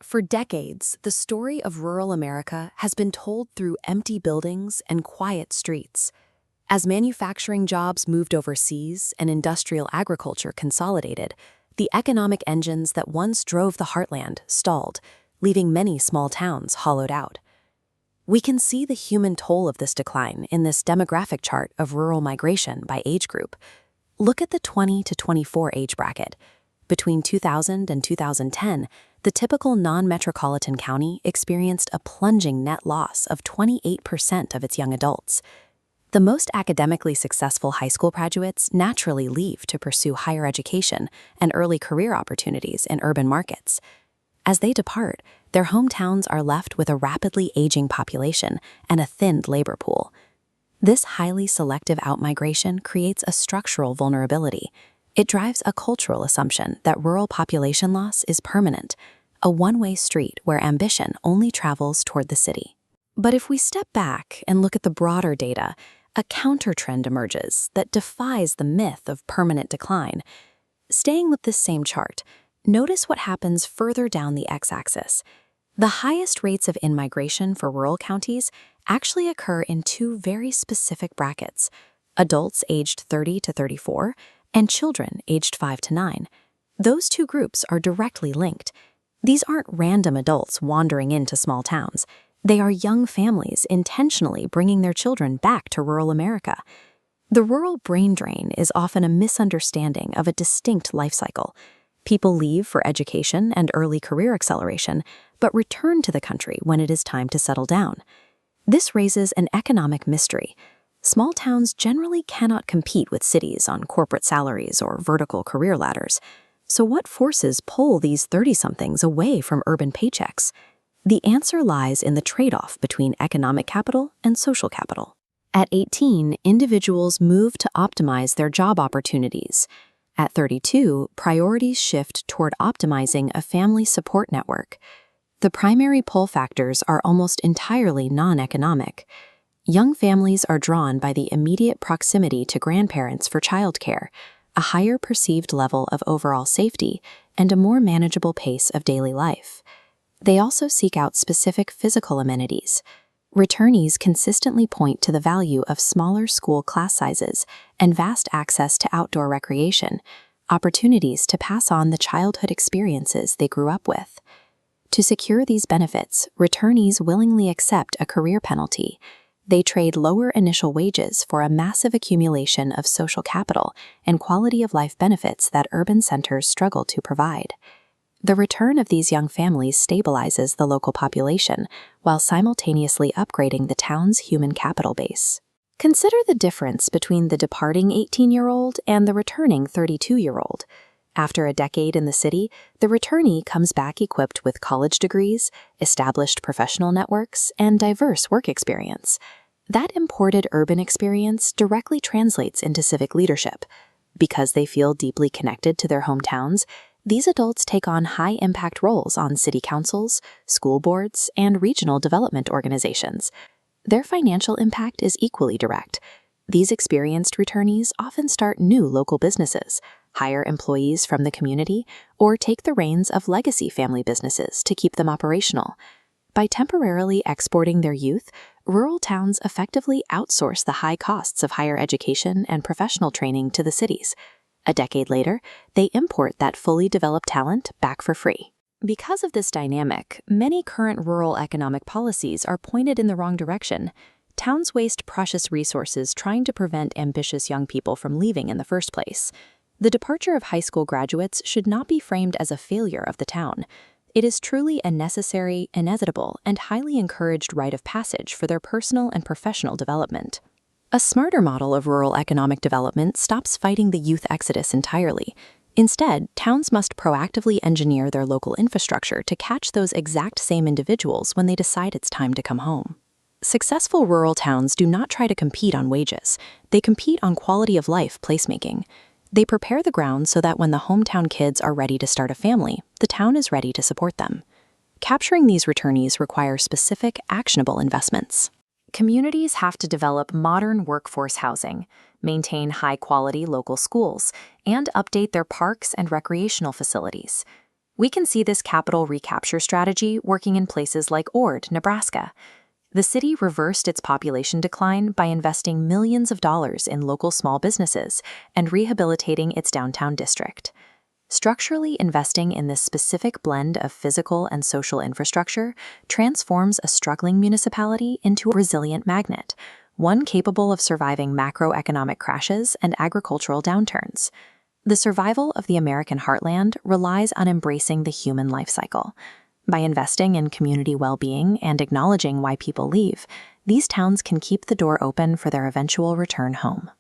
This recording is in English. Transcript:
For decades, the story of rural America has been told through empty buildings and quiet streets. As manufacturing jobs moved overseas and industrial agriculture consolidated, the economic engines that once drove the heartland stalled, leaving many small towns hollowed out. We can see the human toll of this decline in this demographic chart of rural migration by age group. Look at the 20 to 24 age bracket. Between 2000 and 2010, the typical non-metropolitan county experienced a plunging net loss of 28% of its young adults. The most academically successful high school graduates naturally leave to pursue higher education and early career opportunities in urban markets. As they depart, their hometowns are left with a rapidly aging population and a thinned labor pool. This highly selective outmigration creates a structural vulnerability. It drives a cultural assumption that rural population loss is permanent, a one-way street where ambition only travels toward the city. But if we step back and look at the broader data, a countertrend emerges that defies the myth of permanent decline. Staying with this same chart, notice what happens further down the x-axis. The highest rates of in-migration for rural counties actually occur in two very specific brackets: adults aged 30 to 34 and children aged 5 to 9. Those two groups are directly linked. These aren't random adults wandering into small towns. They are young families intentionally bringing their children back to rural America. The rural brain drain is often a misunderstanding of a distinct life cycle. People leave for education and early career acceleration, but return to the country when it is time to settle down. This raises an economic mystery. Small towns generally cannot compete with cities on corporate salaries or vertical career ladders. So what forces pull these 30-somethings away from urban paychecks? The answer lies in the trade-off between economic capital and social capital. At 18, individuals move to optimize their job opportunities. At 32, priorities shift toward optimizing a family support network. The primary pull factors are almost entirely non-economic. Young families are drawn by the immediate proximity to grandparents for childcare, a higher perceived level of overall safety, and a more manageable pace of daily life. They also seek out specific physical amenities. Returnees consistently point to the value of smaller school class sizes and vast access to outdoor recreation, opportunities to pass on the childhood experiences they grew up with. To secure these benefits, returnees willingly accept a career penalty. They trade lower initial wages for a massive accumulation of social capital and quality of life benefits that urban centers struggle to provide. The return of these young families stabilizes the local population while simultaneously upgrading the town's human capital base. Consider the difference between the departing 18-year-old and the returning 32-year-old. After a decade in the city, the returnee comes back equipped with college degrees, established professional networks, and diverse work experience. That imported urban experience directly translates into civic leadership. Because they feel deeply connected to their hometowns, these adults take on high-impact roles on city councils, school boards, and regional development organizations. Their financial impact is equally direct. These experienced returnees often start new local businesses, hire employees from the community, or take the reins of legacy family businesses to keep them operational. By temporarily exporting their youth, rural towns effectively outsource the high costs of higher education and professional training to the cities. A decade later, they import that fully developed talent back for free. Because of this dynamic, many current rural economic policies are pointed in the wrong direction. Towns waste precious resources trying to prevent ambitious young people from leaving in the first place. The departure of high school graduates should not be framed as a failure of the town. It is truly a necessary, inevitable, and highly encouraged rite of passage for their personal and professional development. A smarter model of rural economic development stops fighting the youth exodus entirely. Instead, towns must proactively engineer their local infrastructure to catch those exact same individuals when they decide it's time to come home. Successful rural towns do not try to compete on wages. They compete on quality of life placemaking. They prepare the ground so that when the hometown kids are ready to start a family, the town is ready to support them. Capturing these returnees requires specific, actionable investments. Communities have to develop modern workforce housing, maintain high-quality local schools, and update their parks and recreational facilities. We can see this capital recapture strategy working in places like Ord, Nebraska. The city reversed its population decline by investing millions of dollars in local small businesses and rehabilitating its downtown district. Structurally investing in this specific blend of physical and social infrastructure transforms a struggling municipality into a resilient magnet, one capable of surviving macroeconomic crashes and agricultural downturns. The survival of the American heartland relies on embracing the human life cycle. By investing in community well-being and acknowledging why people leave, these towns can keep the door open for their eventual return home.